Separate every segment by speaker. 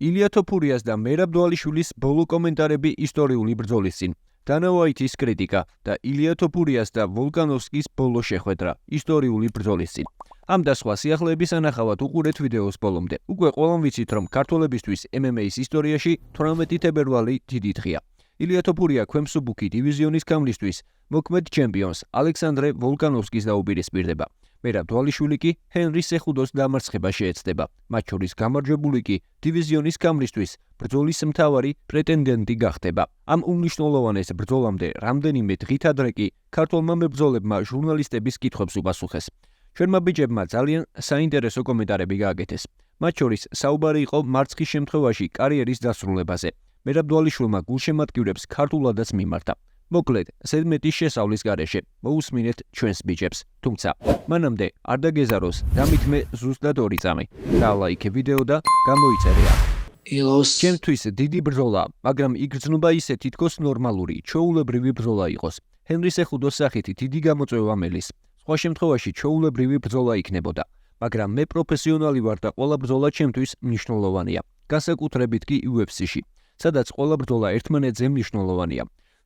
Speaker 1: ილია თოფურიას და მერაბ დვალიშვილის ბოლო კომენტარები ისტორიული ბრძოლის წინ, დანა უაითის კრიტიკა და ილია თოფურიას და ვოლკანოვსკის ბოლო შეხვედრა ისტორიული ბრძოლის წინ. Ამ და სხვა სიახლეების ანახავად უყურეთ ვიდეოს ბოლომდე. Უკვე ყველამ ვიცით, რომ ქართველებისთვის MMA-ის ისტორიაში 18 თებერვალი დიდი დღეა. ილია თოფურია ქვემსუბუქი დივიზიონის გამლისთვის მოქმედ ჩემპიონს ალექსანდრე ვოლკანოვსკის დაუპირისპირდება. მერაბ დვალიშვილი კი ჰენრი სეხუდოს დამარცხება შეეცდება. მათ შორის გამარჯვებული კი დივიზიონის გამლისთვის ბრძოლის მთავარი პრეტენდენტი გახდება. Ამ უმნიშვნელოვანეს ბრძოლამდე რამდენიმე დღით ადრე კი ქართველმა მებრძოლებმა ჟურნალისტების კითხვებს უპასუხეს. ჩვენმა ბიჭებმა ძალიან საინტერესო კომენტარები გააკეთეს. მათ შორის საუბარი იყო მარცხის შემთხვევაში კარიერის დასრულებაზე. მერაბ დვალიშვილმა გულშემატკივრებს ქართულადაც მიმართა. მოკლედ, ზედმეტის შესავლის გარეშე მოусმინეთ ჩვენს ბიჭებს. თუმცა, მანამდე არ დაგეზაროს დამითმე ზუსტად 2 წამი. დალაიქე ვიდეო და გამოიწერე აქ. ჩემთვის დიდი ბრძოლა, მაგრამ იგრძნობა ისე თითქოს ნორმალური, ჩვეულებრივი ბრძოლა იყოს. ჰენრი სეხუდოს სახით დიდი გამოწვევა მელის. სხვა შემთხვევაში ჩვეულებრივი ბრძოლა იქნებოდა, მაგრამ მე პროფესიონალი ვარ და ყველა ბრძოლა ჩემთვის მნიშვნელოვანია. განსაკუთრებით კი UFC-ში, სადაც ყველა ბრძოლა ერთმანეთზე მნიშვნელოვანია.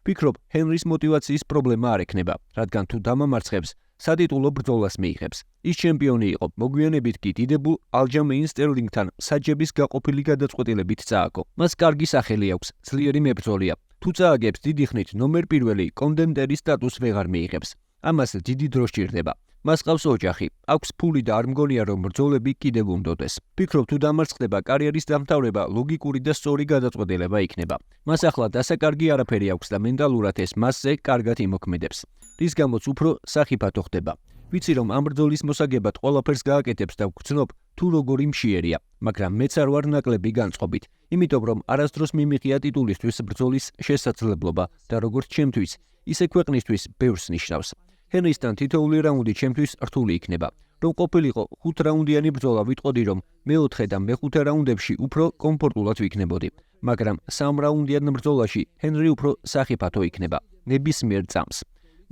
Speaker 1: ვფიქრობ, ჰენრის მოტივაციის პრობლემა არ ექნება, რადგან თუ დამამარცხებს, სადიტულო ბრძოლას მიიღებს. ის ჩემპიონი იყო, მოგვიანებით კი დიდებულ ალჯამეინ სტერლინგთან საჯების გაყოფილი გადაწყვეტილებით წააგო. მას კარგი სახელი აქვს, ძლიერი მებრძოლია. თუ წააგებს დიდი ხნით ნომერ პირველი კონტენდერის სტატუსს ვეღარ მიიღებს. ამას დიდი დრო სჭირდება. მას ყავს ოჯახი, აქვს ფული და არ მგონია რომ ბრძოლები კიდევ უნდოდეს. ვფიქრობ, თუ დამარცხდება, კარიერის დამთავრება ლოგიკური და სწორი გადაწყვეტილება იქნება. მას ახლა დასაკარგი არაფერი აქვს და მენტალურად ეს მასზე კარგად იმოქმედებს. რის გამოც უფრო სახიფათო ხდება. ვიცი რომ ამ ბრძოლის მოსაგებად ყველაფერს გააკეთებს და ვგრძნობ თუ როგორი მშიერია, მაგრამ მეც არ ვარ ნაკლები განწყობით, იმიტომ რომ არასდროს მიმიღია ტიტულისთვის ბრძოლის შესაძლებლობა და როგორც ჩემთვის, ისე ქვეყნისთვის ბევრს ნიშნავს. ჰენრისთან თითოეული რაუნდი ჩემთვის რთული იქნება. რომ ყოფილიყო 5 რაუნდიანი ბრძოლა, ვიტყოდი რომ მე-4 და მე-5 რაუნდებში უფრო კომფორტულად ვიქნებოდი, მაგრამ 3 რაუნდიან ბრძოლაში ჰენრი უფრო სახიფათო იქნება, ნებისმიერ წამს.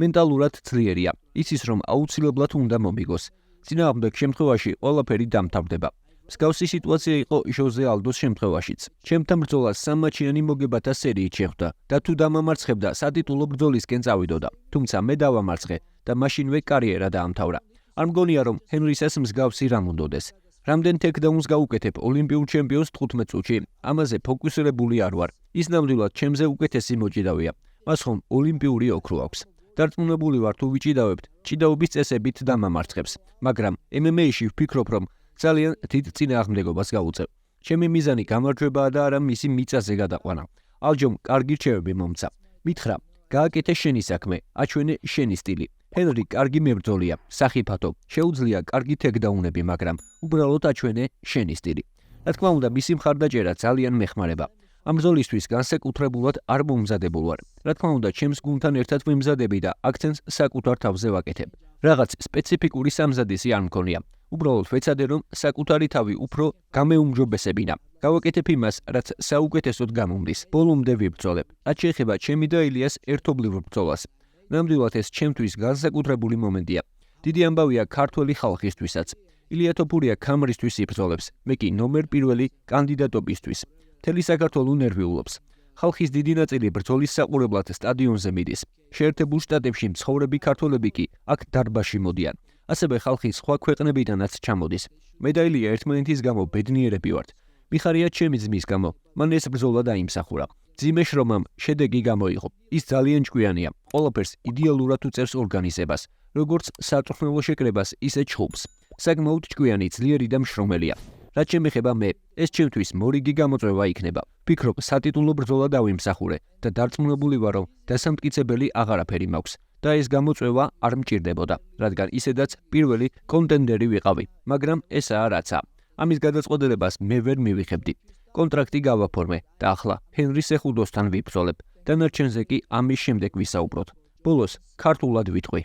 Speaker 1: მენტალურად ძლიერია, იცის რომ აუცილებლად უნდა მომიგოს. წინააღმდეგ შემთხვევაში ყველაფერი დამთავრდება. მსგავსი სიტუაცია იყო ჟოზე ალდოს შემთხვევაშიც. ჩემთან ბრძოლას 3 მატჩიანი მოგებათა სერიით შეხვდა და თუ დამამარცხებდა, სადიტულო ბრძოლისკენ წავიდოდა. თუმცა მე დავამარცხე და მაშინვე კარიერა დაამთავრა. არ მგონია რომ ჰენრისას მსგავსი რამ უნდოდეს. რამდენ ტექდაუნს გაუკეთებ ოლიმპიურ ჩემპიონს 15 წუთში, ამაზე ფოკუსირებული არ ვარ. ის ნამდვილად ჩემზე უკეთესი მოჭიდავია. მას ხომ ოლიმპიური ოქრო აქვს. დარწმუნებული ვარ თუ ვიჭიდავებთ, ჭიდაობის წესებით დამამარცხებს, მაგრამ MMA-ში ვფიქრობ რომ ძალიან დიდ წინააღმდეგობას გაუწევ. ჩემი მიზანი გამარჯვებაა და არა მისი მიწაზე გადაყვანა. ალჯომ კარგი რჩევები მომცა. მითხრა, გააკეთე შენი საქმე, აჩვენე შენი სტილი. ჰენრი კარგი მებრძოლია, სახიფათო, შეუძლია კარგი ტექდაუნები, მაგრამ უბრალოდ აჩვენე შენი სტილი. რა თქმა უნდა, მისი მხარდაჭერა ძალიან მეხმარება. ამ ბრძოლისთვის განსაკუთრებულად არ მომზადებულ ვარ. რა თქმა უნდა, ჩემს გუნდთან ერთად ვიმზადები და აქცენტს საკუთარ თავზე ვაკეთებ. რაღაც სპეციფიკური სამზადისი არ მქონია. უბრალოდ ვეცადე რომ საკუთარი თავი უფრო გამეუმჯობესებინა. გავაკეთებ იმას, რაც საუკეთესოდ გამომდის. ბოლომდე ვიბრძოლებ. რაც შეეხება ჩემი და ილიას ერთობლივ ბრძოლას. ნამდვილად ეს ჩემთვის განსაკუთრებული მომენტია. დიდი ამბავია ქართველი ხალხისთვისაც. ილია თოფურია ქამრისთვის იბრძოლებს, მე კი ნომერ პირველი კანდიდატობისთვის. მთელი საქართველო ნერვიულობს. ხალხის დიდი ნაწილი ბრძოლის საყურებლად სტადიონზე მიდის. შეერთებულ შტატებში მცხოვრები ქართველები კი აქ დარბაზში მოდიან. ასევე ხალხი სხვა ქვეყნებიდანაც ჩამოდის. მე და ილია ერთმანეთის გამო ბედნიერები ვართ. მიხარია ჩემი ძმის გამო, მან ეს ბრძოლა დაიმსახურა. ძიმე შრომამ შედეგი გამოიღო. ის ძალიან ჭკვიანია, ყველაფერს იდეალურად უწევს ორგანიზებას, როგორც საწვრთნელო შეკრებას, ისე ჩხუბს. საკმაოდ ჭკვიანი, ძლიერი და მშრომელია. რაც შემეხება მე, ეს ჩემთვის მორიგი გამოწვევა იქნება. ვფიქრობ, სატიტულო ბრძოლა დავიმსახურე და დარწმუნებული ვარ, რომ დასამტკიცებელი აღარაფერი მაქვს და ეს გამოწვევა არ მჭირდებოდა, რადგან ისედაც პირველი კონტენდერი ვიყავი, მაგრამ ესაა რაცა. ამის გადაწყვეტილებას მე ვერ მივიხებდი. კონტრაქტი გავაფორმე და ახლა ჰენრი სეხუდოსთან ვიბრძოლებ. დანარჩენზე კი ამის შემდეგ ვისაუბროთ. ბოლოს ქართულად ვიტყვი.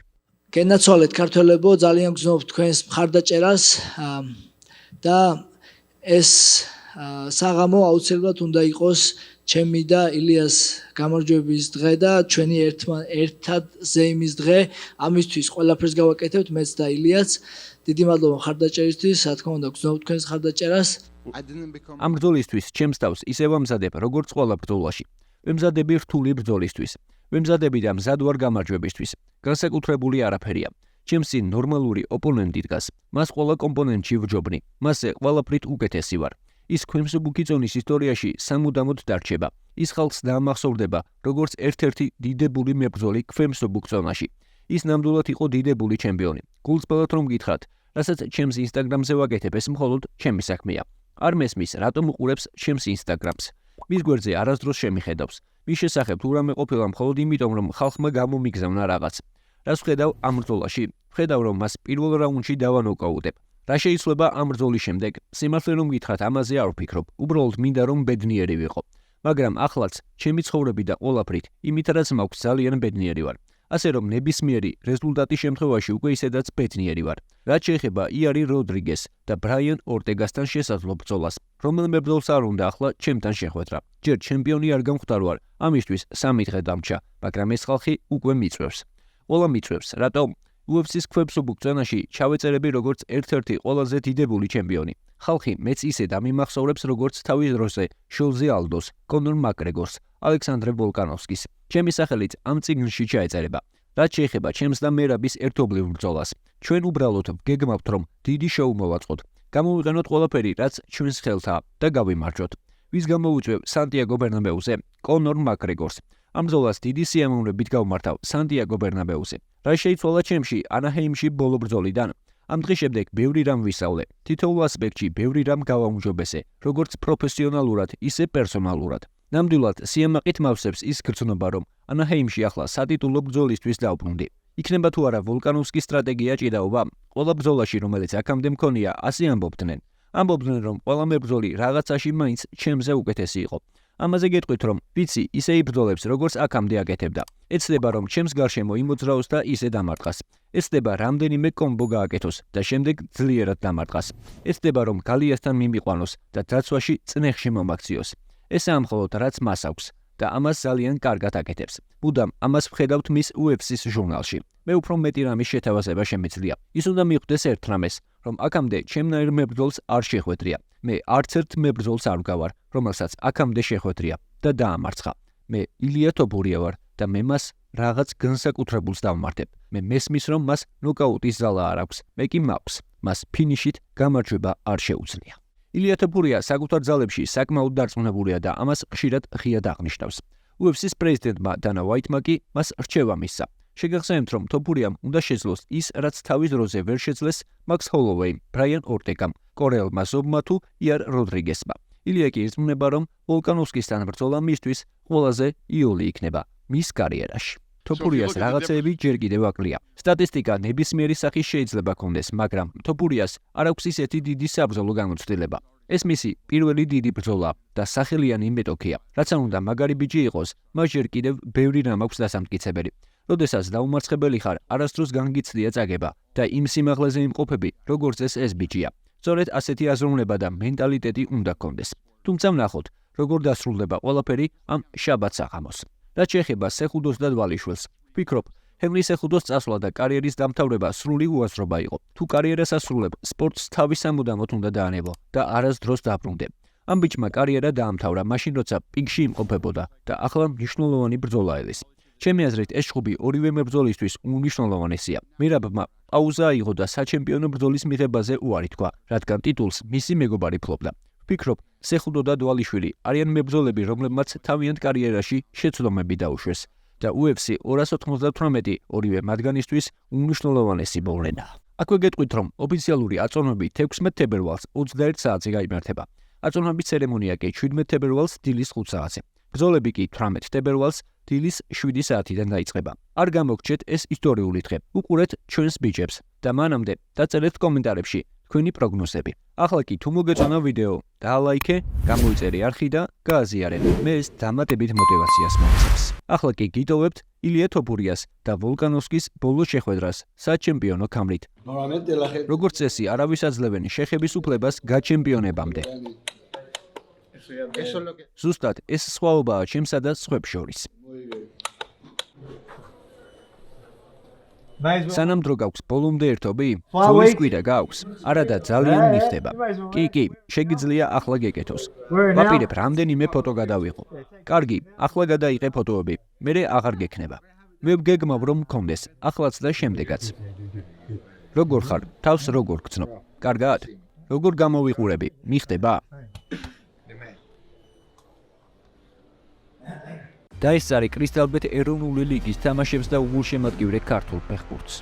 Speaker 2: გენაცვალეთ ქართველებო, ძალიან გრძნობ თქვენს მხარდაჭერას და ეს საღამო აუცილებლად უნდა იყოს ჩემი და ილიას გამარჯვების დღე და ჩვენი ერთად ზეიმის დღე. ამისთვის ყველაფერს გავაკეთებთ, მეც და ილიაც. დიდი მადლობა მხარდაჭერისთვის, რა თქმა უნდა, გრძნობ თქვენს მხარდაჭერას.
Speaker 1: ამ ბრძოლისთვის ჩემს თავს ისევ ამზადებ, როგორც ყველა ბრძოლაში. ვემზადები რთული ბრძოლისთვის. ვემზადები და მზად ვარ გამარჯვებისთვის. განსაკუთრებული არაფერია. ჩემს წინ ნორმალური ოპონენტი დგას. მას ყველა კომპონენტში ვჯობნი. მასზე ყველაფრით უკეთესი ვარ. ის ქვემსუბუქი ზონის ისტორიაში სამუდამოდ დარჩება. ის ხალხს დაამახსოვრდება, როგორც ერთ-ერთი დიდებული მებრძოლი ქვემსუბუქ ზონაში. ის ნამდვილად იყო დიდებული ჩემპიონი. გულწრფელად რომ გითხრათ, რასაც ჩემს ინსტაგრამზე ვაკეთებ, ეს მხოლოდ ჩემი საქმეა. არ მესმის, რატომ უყურებს ჩემს ინსტაგრამს. მის გვერდზე არასდროს შემიხედავს. მის შესახებ თუ რამე ყოფილა მხოლოდ იმიტომ, რომ ხალხმა გამომიგზავნა რაღაც. რას ვხედავ ამ ბრძოლაში? ვხედავ, რომ მას პირველ რაუნდში დავანოკაუტებ. რა შეიძლება ამ ბრძოლის შემდეგ? სიმართლე რომ გითხრათ, ამაზე არ ვფიქრობ. უბრალოდ მინდა რომ ბედნიერი ვიყო. მაგრამ ახლაც ჩემი ცხოვრები და ყველაფრით, იმით რაც მაქვს ძალიან ბედნიერი ვარ. ასე რომ ნებისმიერი რეზულტატის შემთხვევაში უკვე ისედაც ბედნიერი ვარ. რაც შეეხება იარი როდრიგეს და ბრაიან ორტეგასთან შესაძლო ბრძოლას, რომელმე ბრძოლს არ უნდა ახლა ჩემთან შეხვედრა. ჯერ ჩემპიონი არ გამختار ვარ, ამისთვის 3 დღე დამჭა, მაგრამ ეს ხალხი უკვე მიწვევს. ყველა მიწვევს, რატომ? UFC-ს ქვემსუბუქ ზონაში ჩავეწერები როგორც ერთ-ერთი ყველაზე დიდებული ჩემპიონი. ხალხი მეც ისე დამიმახსოვრებს როგორც თავის დროზე შოლზე ალდოს, კონორ მაკგრეგორს, ალექსანდრე ვოლკანოვსკის. ჩემი სახელით ამ წიგნში ჩაეწერება. რაც შეეხება ჩემს და მერაბის ერთობლივ ბრძოლას. ჩვენ უბრალოდ ვგეგმავთ, რომ დიდი შოუ მოვაწყოთ. გამოვიყენოთ ყველაფერი, რაც ჩვენს ხელთაა და გავიმარჯვოთ. ვის გამოვიწვევ სანტიაგო ბერნაბეუზე? კონორ მაკგრეგორს. ამ ბრძოლას დიდი სიამოვნებით გავმართავ სანტიაგო ბერნაბეუზე. რა შეიცვალა ჩემში ანაჰეიმში ბოლო ბრძოლიდან? ამ დღის შემდეგ ბევრი რამ ვისწავლე. თითოეულ ასპექტში ბევრი რამ გავაუმჯობესე, როგორც პროფესიონალურად, ისე პერსონალურად. ნამდვილად სიამაყით მავსებს ის გრძნობა, რომ ანაჰეიმში ახლა სატიტულო ბრძოლისთვის დავბრუნდი. იქნება თუ არა ვოლკანოვსკის სტრატეგია ჭიდაობა? ყველა ბრძოლაში, რომელიც აქამდე მქონია, ასე ამბობდნენ. ამბობდნენ, რომ ყველა მებრძოლი რაღაცაში მაინც ჩემზე უკეთესი იყო. ამაზე გეტყვით, რომ ვიცი ისე იბრძოლებს, როგორც აქამდე აკეთებდა. ეცდება, რომ ჩემს გარშემო იმოძრაოს და ისე დამარტყას. ეცდება, რამდენიმე კომბო გააკეთოს და შემდეგ ძლიერად დამარტყას. ეცდება, რომ გალიასთან მიმიყვანოს და დაცვაში წნეხში მომაქციოს. ესაა მხოლოდ რაც მას აქვს და ამას ძალიან კარგად აკეთებს. მუდამ ამას ვხედავთ მის UFC-ს ჟურნალში. მე უფრო მეტი რამის შეთავაზება შემიძლია. ის უნდა მიხვდეს ერთ რამეს, რომ აქამდე ჩემნაირ მებრძოლს არ შეხვედრია. მე არც ერთ მებრძოლს არ ვგავარ, რომელსაც აქამდე შეხვედრია და დაამარცხა. მე ილია თოფურია ვარ და მე მას რაღაც განსაკუთრებულს დავმართებ. მე მესმის, რომ მას ნოკაუტის ზალა არ აქვს. მე კი მაქვს. მას ფინიშით გამარჯვება არ შეუძლია. ილია თოფურია საკუთარ ძალებში საკმაოდ დარწმუნებულია და ამას ხშირად ღიად აღნიშნავს. UFC-ს პრეზიდენტმა დანა უაითმა კი მას რჩევა მისცა. შეგახსენებთ, რომ თოფურიამ უნდა შეძლოს ის, რაც თავის დროზე ვერ შეძლეს მაქს ჰოლოვეიმ, ბრაიან ორტეგამ, კორელმა ზობმა თუ იარ როდრიგესმა. ილია კი ირწმუნება, რომ ვოლკანოვსკისთან ბრძოლა მისთვის ყველაზე იოლი იქნება მის კარიერაში. თოფურიას რაღაცეები ჯერ კიდევ აკლია. სტატისტიკა ნებისმიერი სახის შეიძლება კონდეს, მაგრამ თოფურიას არ აქვს ისეთი დიდი საბრძოლო გამოცდილება. ეს მისი პირველი დიდი ბრძოლა და სახელიანი მეტოქია. რაც არ უნდა მაგარი ბიჭი იყოს, მას ჯერ კიდევ ბევრი რამ აქვს დასამტკიცებელი. როდესაც დაუმარცხებელი ხარ, არასდროს განგიცდია წაგება და იმ სიმაღლეზე იმყოფები, როგორც ეს ბიჭია. სწორედ ასეთი აზროვნება და მენტალიტეტი უნდა გქონდეს. თუმცა ვნახოთ, როგორ დასრულდება ყველაფერი ამ შაბათ საღამოს. რაც შეეხება სეხუდოს და დვალიშვილს, ვფიქრობ, ჰენრი სეხუდოს წასვლა და კარიერის დამთავრება სრული უაზრობა იყო. თუ კარიერას ასრულებ, სპორტს თავის სამუდამოდ უნდა დაანებო და არასდროს დაბრუნდე. ამ ბიჭმა კარიერა დაამთავრა მაშინ, როცა პიკში იმყოფებოდა და ახლა მნიშვნელოვანი ბრძოლა ელის. ჩემი აზრით, ეს ჯგუფი ორივე მებრძოლისთვის უმნიშვნელოვანესია. მერაბმა პაუზა აიღო და საჩემპიონო ბრძოლის მიღებაზე უარი თქვა, რადგან ტიტულს მისი მეგობარი ფლობდა. ვფიქრობ, სეხუდო და დვალიშვილი არიან მებრძოლები, რომლებმაც თავიანთ კარიერაში შეცდომები დაუშვეს და UFC 298 ორივე მათგანისთვის უმნიშვნელოვანესი მოვლენაა. აქვე გეტყვით, რომ ოფიციალური აწონები 16 თებერვალს 21 საათზე გაიმართება. აწონების ცერემონია კი 17 თებერვალს დილის 5 საათზე. ბრძოლები კი 18 თებერვალს დილის 7 საათიდან დაიწყება. არ გამოგჩეთ ეს ისტორიული დღე. უყურეთ ჩვენს ბიჭებს და მანამდე დაწერეთ კომენტარებში თქვენი პროგნოზები. ახლა კი თუ მოგეწონა ვიდეო, დაალაიქე, გამოიწერე არხი და გააზიარე. მე ეს დამატებით мотивაციას მომცემს. ახლა კი გიტოვებთ ილია თოფურიას და ვოლკანოვსკის ბოლო შეხვედრას საჩემპიონო ქამრით. როგორც წესი, არავის აძლევენ შეხების უფლებას გაჩემპიონებამდე. ზუსტად ეს სხვაობაა ჩემსა და სხვებს შორის. სანამ დრო გაქვს ბოლომდე ერთობი? ძოლის კვირა გაქვს? არა და ძალიან მიხდება. კი, შეგიძლია ახლა გეკეთოს. ვაპირებ რამდენიმე ფოტო გადავიღო. კარგი, ახლა გადაიღე ფოტოები. მერე აღარ გექნება. მე ვგეგმავ რომ მქონდეს, ახლაც და შემდეგაც. როგორ ხარ? თავს როგორ გწნობ? კარგად? როგორ გამოვიყურები? მიხდება? და ეს არის კრისტალბეთ ეროვნული ლიგის თამაშებს და უგულშემატკივრე ქართულ ფეხბურთს.